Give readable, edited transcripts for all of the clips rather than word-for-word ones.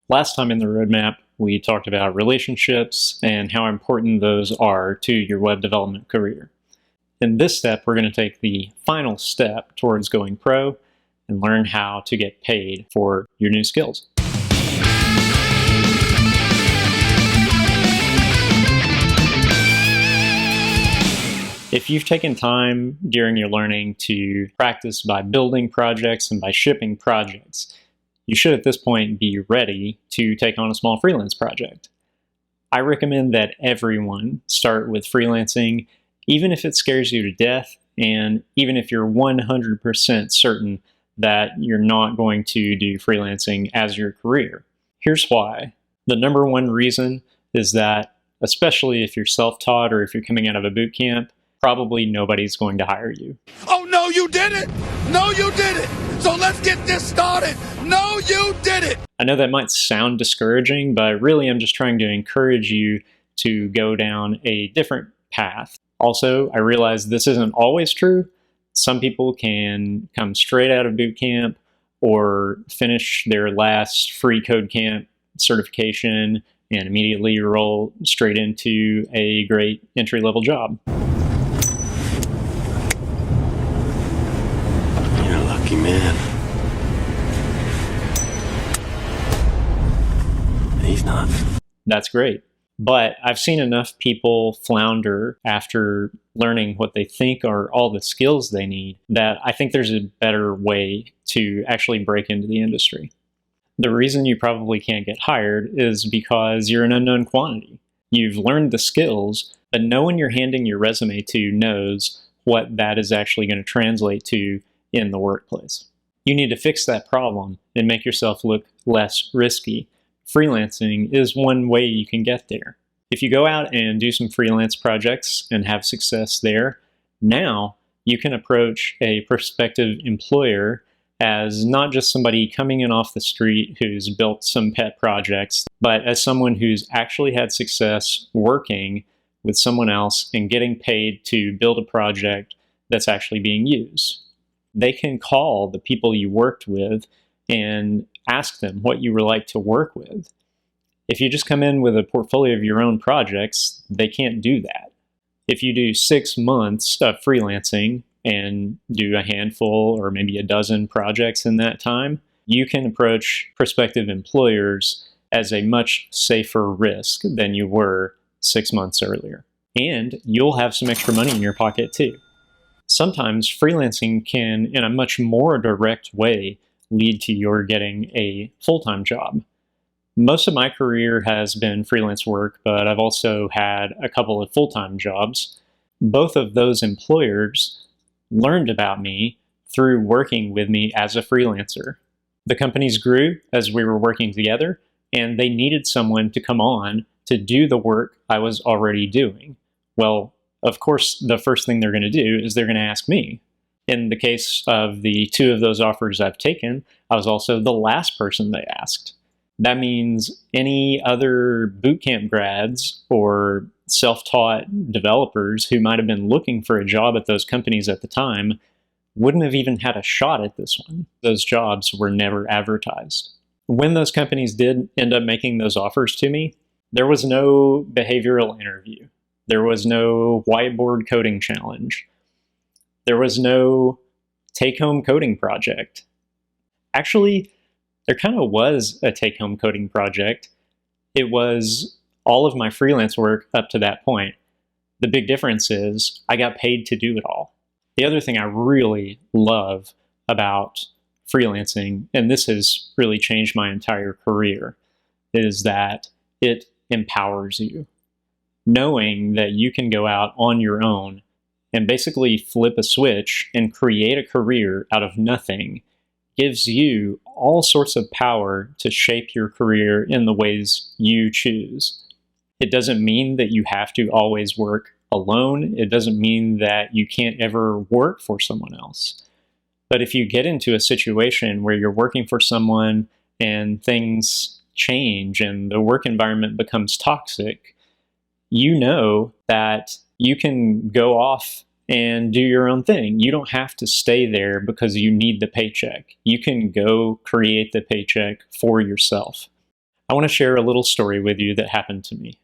Last time in the roadmap, we talked about relationships and how important those are to your web development career. In this step, we're going to take the final step towards going pro and learn how to get paid for your new skills. If you've taken time during your learning to practice by building projects and by shipping projects, you should at this point be ready to take on a small freelance project. I recommend that everyone start with freelancing, even if it scares you to death, and even if you're 100% certain that you're not going to do freelancing as your career. Here's why. The number one reason is that, especially if you're self-taught or if you're coming out of a boot camp, probably nobody's going to hire you. Oh, no, you didn't! No, you didn't! So let's get this started! No, you didn't! I know that might sound discouraging, but really I'm just trying to encourage you to go down a different path. Also, I realize this isn't always true. Some people can come straight out of boot camp or finish their last free code camp certification and immediately roll straight into a great entry-level job. You're a lucky man. He's not. That's great. But I've seen enough people flounder after learning what they think are all the skills they need that I think there's a better way to actually break into the industry. The reason you probably can't get hired is because you're an unknown quantity. You've learned the skills, but no one you're handing your resume to knows what that is actually going to translate to in the workplace. You need to fix that problem and make yourself look less risky. Freelancing is one way you can get there. If you go out and do some freelance projects and have success there, now you can approach a prospective employer as not just somebody coming in off the street who's built some pet projects, but as someone who's actually had success working with someone else and getting paid to build a project that's actually being used. They can call the people you worked with and ask them what you were like to work with. If you just come in with a portfolio of your own projects, they can't do that. If you do 6 months of freelancing and do a handful or maybe a dozen projects in that time, you can approach prospective employers as a much safer risk than you were 6 months earlier. And you'll have some extra money in your pocket too. Sometimes freelancing can, in a much more direct way, lead to your getting a full-time job. Most of my career has been freelance work, but I've also had a couple of full-time jobs. Both of those employers learned about me through working with me as a freelancer. The companies grew as we were working together, and they needed someone to come on to do the work I was already doing. Well, of course, the first thing they're going to do is they're going to ask me. In the case of the 2 of those offers I've taken, I was also the last person they asked. That means any other bootcamp grads or self-taught developers who might have been looking for a job at those companies at the time wouldn't have even had a shot at this one. Those jobs were never advertised. When those companies did end up making those offers to me, there was no behavioral interview. There was no whiteboard coding challenge. There was no take-home coding project. Actually, there kind of was a take-home coding project. It was all of my freelance work up to that point. The big difference is I got paid to do it all. The other thing I really love about freelancing, and this has really changed my entire career, is that it empowers you. Knowing that you can go out on your own and basically flip a switch and create a career out of nothing gives you all sorts of power to shape your career in the ways you choose. It doesn't mean that you have to always work alone. It doesn't mean that you can't ever work for someone else. But if you get into a situation where you're working for someone and things change and the work environment becomes toxic, you know that you can go off and do your own thing. You don't have to stay there because you need the paycheck. You can go create the paycheck for yourself. I want to share a little story with you that happened to me.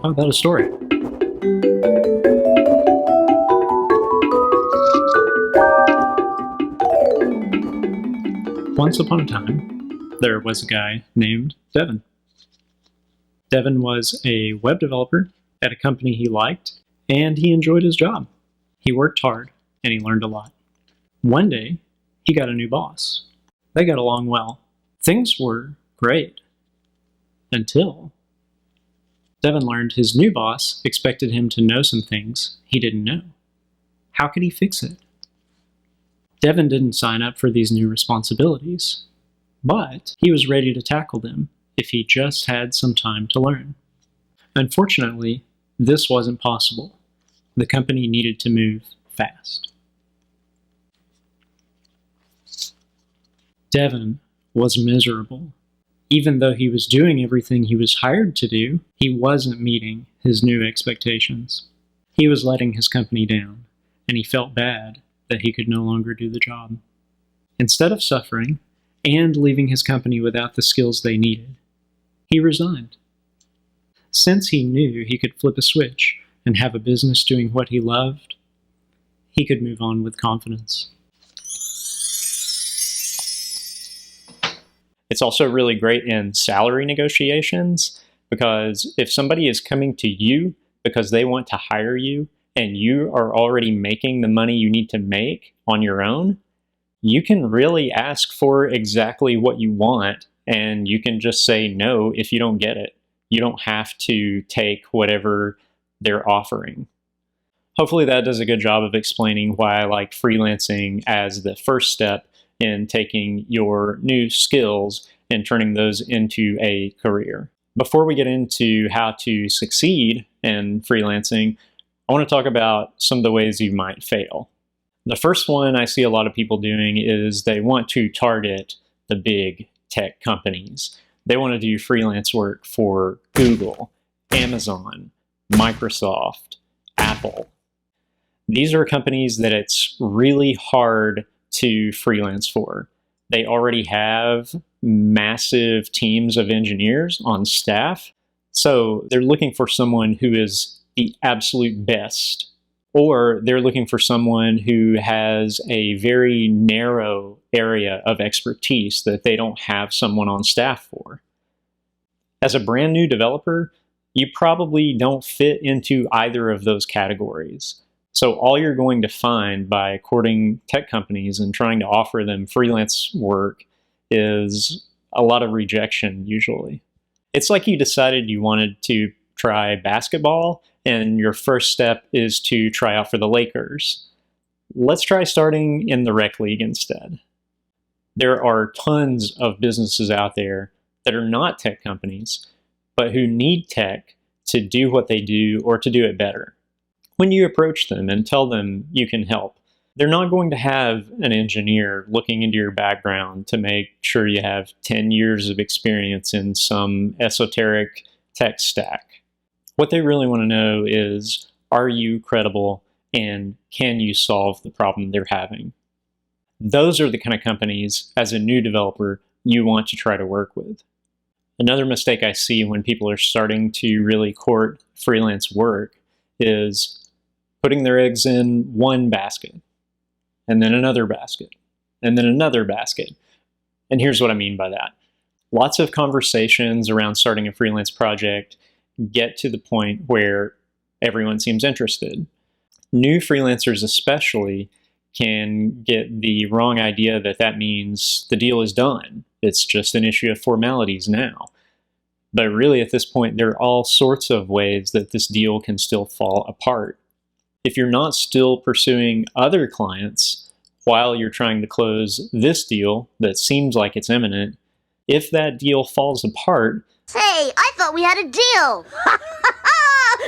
How about a story? Once upon a time, there was a guy named Devin. Devin was a web developer at a company he liked, and he enjoyed his job. He worked hard, and he learned a lot. One day, he got a new boss. They got along well. Things were great. Until Devin learned his new boss expected him to know some things he didn't know. How could he fix it? Devin didn't sign up for these new responsibilities, but he was ready to tackle them if he just had some time to learn. Unfortunately, this wasn't possible. The company needed to move fast. Devin was miserable. Even though he was doing everything he was hired to do, he wasn't meeting his new expectations. He was letting his company down, and he felt bad that he could no longer do the job. Instead of suffering and leaving his company without the skills they needed, he resigned. Since he knew he could flip a switch and have a business doing what he loved, he could move on with confidence. It's also really great in salary negotiations, because if somebody is coming to you because they want to hire you and you are already making the money you need to make on your own, you can really ask for exactly what you want, and you can just say no if you don't get it. You don't have to take whatever they're offering. Hopefully that does a good job of explaining why I like freelancing as the first step in taking your new skills and turning those into a career. Before we get into how to succeed in freelancing, I want to talk about some of the ways you might fail. The first one I see a lot of people doing is they want to target the big tech companies. They want to do freelance work for Google, Amazon, Microsoft, Apple. These are companies that it's really hard to freelance for. They already have massive teams of engineers on staff, so they're looking for someone who is the absolute best, or they're looking for someone who has a very narrow area of expertise that they don't have someone on staff for. As a brand new developer, you probably don't fit into either of those categories. So all you're going to find by courting tech companies and trying to offer them freelance work is a lot of rejection, usually. It's like you decided you wanted to try basketball, and your first step is to try out for the Lakers. Let's try starting in the rec league instead. There are tons of businesses out there that are not tech companies, but who need tech to do what they do or to do it better. When you approach them and tell them you can help, they're not going to have an engineer looking into your background to make sure you have 10 years of experience in some esoteric tech stack. What they really want to know is, are you credible and can you solve the problem they're having? Those are the kind of companies, as a new developer, you want to try to work with. Another mistake I see when people are starting to really court freelance work is putting their eggs in one basket, and then another basket, and then another basket. And here's what I mean by that. Lots of conversations around starting a freelance project get to the point where everyone seems interested. New freelancers especially can get the wrong idea that that means the deal is done. It's just an issue of formalities now. But really at this point, there are all sorts of ways that this deal can still fall apart. If you're not still pursuing other clients while you're trying to close this deal that seems like it's imminent, if that deal falls apart... Say, I thought we had a deal!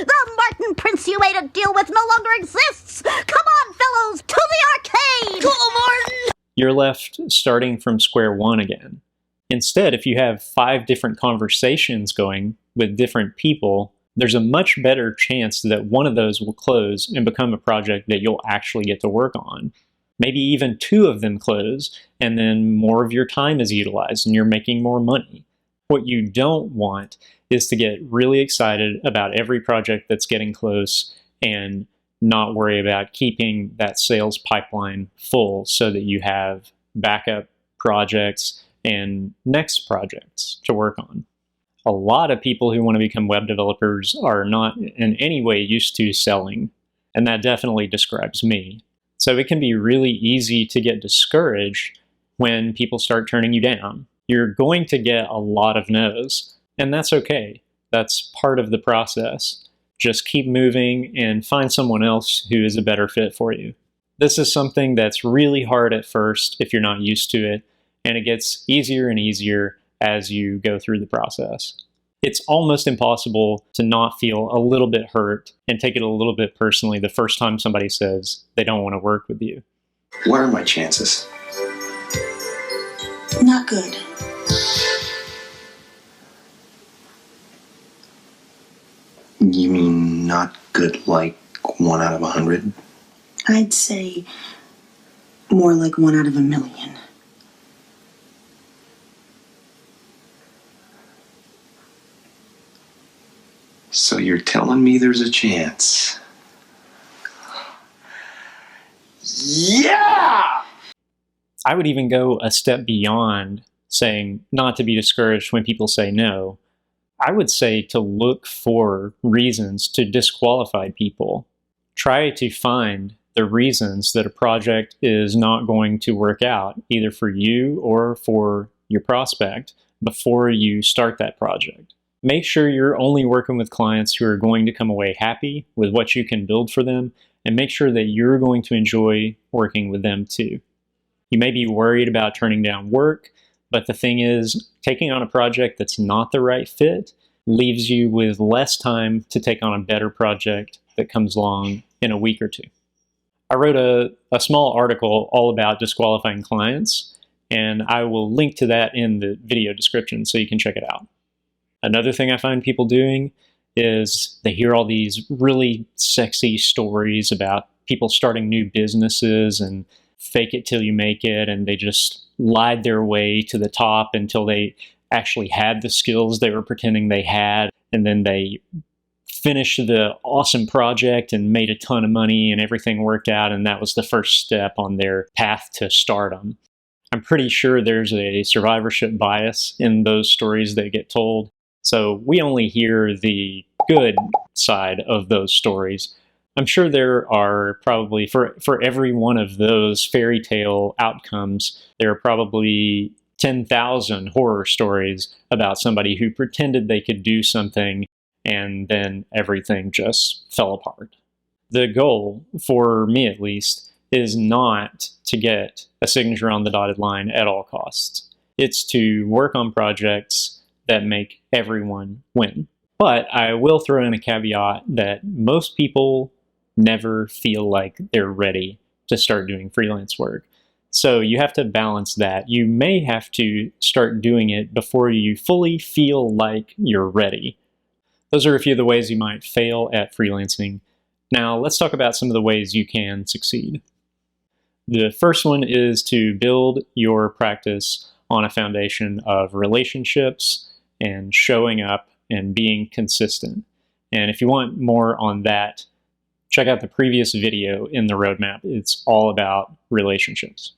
The Martin Prince you made a deal with no longer exists! Come on, fellows, to the arcade! Cool, Martin! You're left starting from square one again. Instead, if you have 5 different conversations going with different people, there's a much better chance that one of those will close and become a project that you'll actually get to work on. Maybe even 2 of them close, and then more of your time is utilized and you're making more money. What you don't want is to get really excited about every project that's getting close and not worry about keeping that sales pipeline full so that you have backup projects and next projects to work on. A lot of people who want to become web developers are not in any way used to selling, and that definitely describes me. So it can be really easy to get discouraged when people start turning you down. You're going to get a lot of no's, and that's okay. That's part of the process. Just keep moving and find someone else who is a better fit for you. This is something that's really hard at first if you're not used to it, and it gets easier and easier as you go through the process. It's almost impossible to not feel a little bit hurt and take it a little bit personally the first time somebody says they don't want to work with you. What are my chances? Not good. You mean not good like 1 out of 100? I'd say more like 1 out of 1,000,000. So you're telling me there's a chance? Yeah! I would even go a step beyond saying not to be discouraged when people say no. I would say to look for reasons to disqualify people. Try to find the reasons that a project is not going to work out, either for you or for your prospect, before you start that project. Make sure you're only working with clients who are going to come away happy with what you can build for them, and make sure that you're going to enjoy working with them too. You may be worried about turning down work, but the thing is, taking on a project that's not the right fit leaves you with less time to take on a better project that comes along in a week or 2. I wrote a small article all about disqualifying clients, and I will link to that in the video description so you can check it out. Another thing I find people doing is they hear all these really sexy stories about people starting new businesses and fake it till you make it, and they just lied their way to the top until they actually had the skills they were pretending they had, and then they finished the awesome project and made a ton of money and everything worked out, and that was the first step on their path to stardom. I'm pretty sure there's a survivorship bias in those stories that get told. So we only hear the good side of those stories. I'm sure there are probably, for every one of those fairy tale outcomes, there are probably 10,000 horror stories about somebody who pretended they could do something and then everything just fell apart. The goal, for me at least, is not to get a signature on the dotted line at all costs. It's to work on projects that make everyone win. But I will throw in a caveat that most people never feel like they're ready to start doing freelance work. So you have to balance that. You may have to start doing it before you fully feel like you're ready. Those are a few of the ways you might fail at freelancing. Now let's talk about some of the ways you can succeed. The first one is to build your practice on a foundation of relationships and showing up and being consistent. And if you want more on that, check out the previous video in the roadmap. It's all about relationships.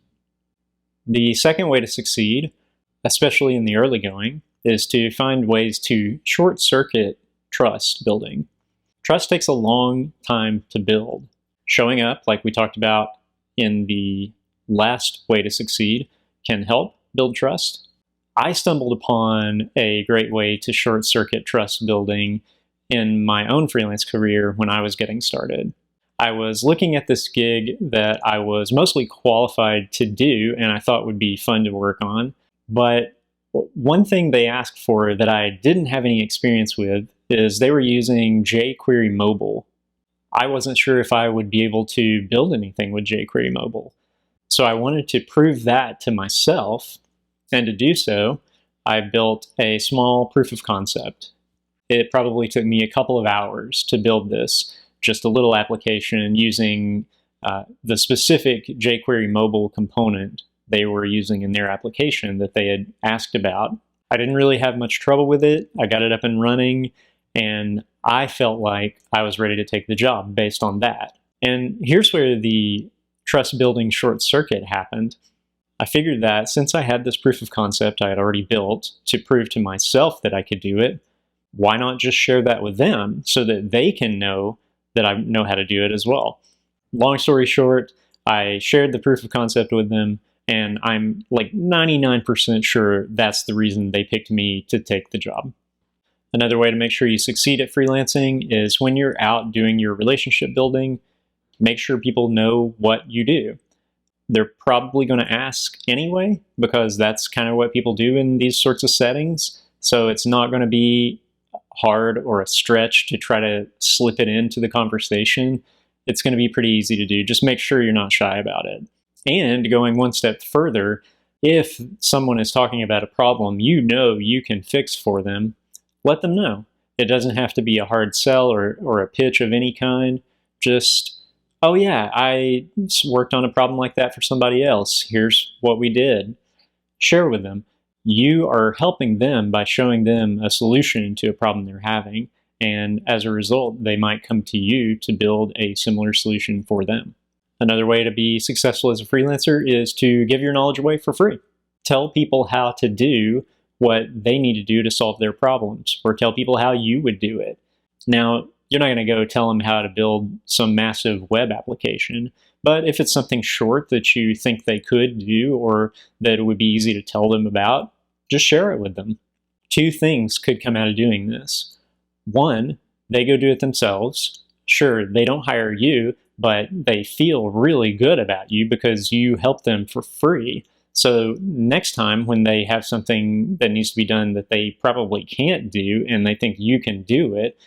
The second way to succeed, especially in the early going, is to find ways to short-circuit trust building. Trust takes a long time to build. Showing up, like we talked about in the last way to succeed, can help build trust. I stumbled upon a great way to short-circuit trust building in my own freelance career when I was getting started. I was looking at this gig that I was mostly qualified to do and I thought would be fun to work on, but one thing they asked for that I didn't have any experience with is they were using jQuery Mobile. I wasn't sure if I would be able to build anything with jQuery Mobile. So I wanted to prove that to myself, and to do so, I built a small proof of concept. It probably took me a couple of hours to build this, just a little application using the specific jQuery mobile component they were using in their application that they had asked about. I didn't really have much trouble with it. I got it up and running, and I felt like I was ready to take the job based on that. And here's where the trust building short circuit happened. I figured that since I had this proof of concept I had already built to prove to myself that I could do it, why not just share that with them so that they can know that I know how to do it as well? Long story short, I shared the proof of concept with them, and I'm like 99% sure that's the reason they picked me to take the job. Another way to make sure you succeed at freelancing is when you're out doing your relationship building, make sure people know what you do. They're probably going to ask anyway, because that's kind of what people do in these sorts of settings. So it's not going to be hard or a stretch to try to slip it into the conversation. It's going to be pretty easy to do. Just make sure you're not shy about it. And going one step further, if someone is talking about a problem you know you can fix for them, let them know. It doesn't have to be a hard sell or a pitch of any kind. Just, oh yeah, I worked on a problem like that for somebody else. Here's what we did. Share with them. You are helping them by showing them a solution to a problem they're having. And as a result, they might come to you to build a similar solution for them. Another way to be successful as a freelancer is to give your knowledge away for free. Tell people how to do what they need to do to solve their problems, or tell people how you would do it. Now, you're not going to go tell them how to build some massive web application, but if it's something short that you think they could do or that it would be easy to tell them about, just share it with them. Two things could come out of doing this. One, they go do it themselves. Sure, they don't hire you, but they feel really good about you because you help them for free. So next time when they have something that needs to be done that they probably can't do and they think you can do it,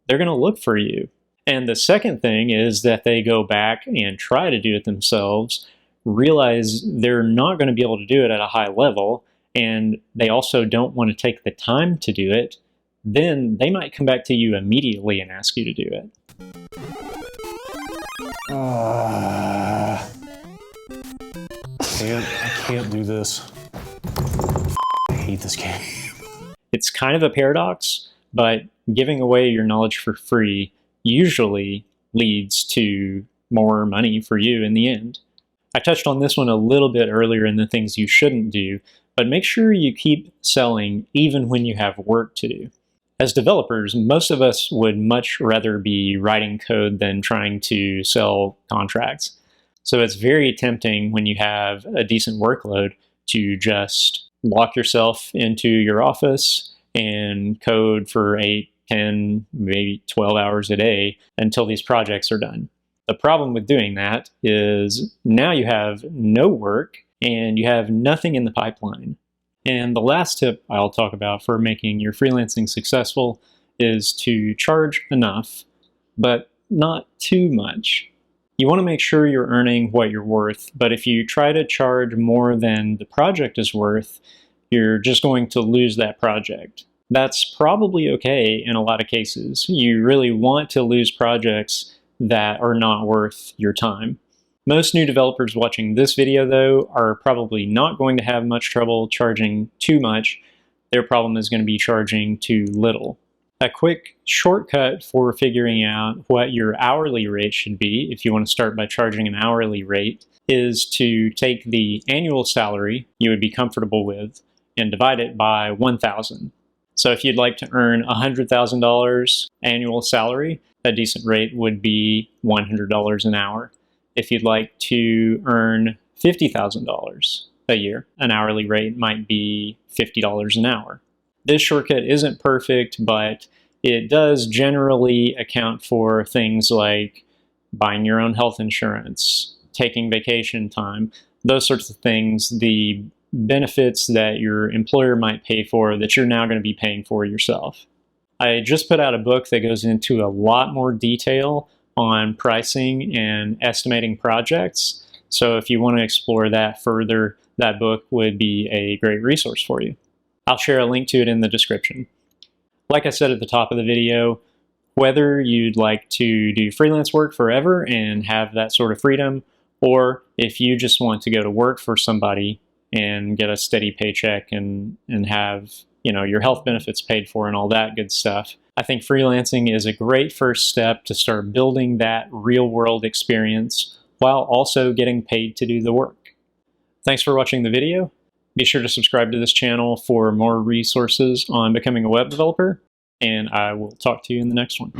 they're going to look for you. And the second thing is that they go back and try to do it themselves, realize they're not going to be able to do it at a high level, and they also don't want to take the time to do it. Then they might come back to you immediately and ask you to do it. I can't do this. I hate this game. It's kind of a paradox, but giving away your knowledge for free usually leads to more money for you in the end. I touched on this one a little bit earlier in the things you shouldn't do, but make sure you keep selling even when you have work to do. As developers, most of us would much rather be writing code than trying to sell contracts. So it's very tempting when you have a decent workload to just lock yourself into your office and code for 8, 10, maybe 12 hours a day until these projects are done. The problem with doing that is now you have no work and you have nothing in the pipeline. And the last tip I'll talk about for making your freelancing successful is to charge enough, but not too much. You want to make sure you're earning what you're worth, but if you try to charge more than the project is worth, you're just going to lose that project. That's probably okay in a lot of cases. You really want to lose projects that are not worth your time. Most new developers watching this video, though, are probably not going to have much trouble charging too much. Their problem is going to be charging too little. A quick shortcut for figuring out what your hourly rate should be, if you want to start by charging an hourly rate, is to take the annual salary you would be comfortable with and divide it by 1,000. So if you'd like to earn $100,000 annual salary, a decent rate would be $100 an hour. If you'd like to earn $50,000 a year, an hourly rate might be $50 an hour. This shortcut isn't perfect, but it does generally account for things like buying your own health insurance, taking vacation time, those sorts of things, the benefits that your employer might pay for that you're now going to be paying for yourself. I just put out a book that goes into a lot more detail on pricing and estimating projects. So if you want to explore that further, that book would be a great resource for you. I'll share a link to it in the description. Like I said at the top of the video, whether you'd like to do freelance work forever and have that sort of freedom, or if you just want to go to work for somebody and get a steady paycheck and have, you know, your health benefits paid for and all that good stuff. I think freelancing is a great first step to start building that real world experience while also getting paid to do the work. Thanks for watching the video. Be sure to subscribe to this channel for more resources on becoming a web developer, and I will talk to you in the next one.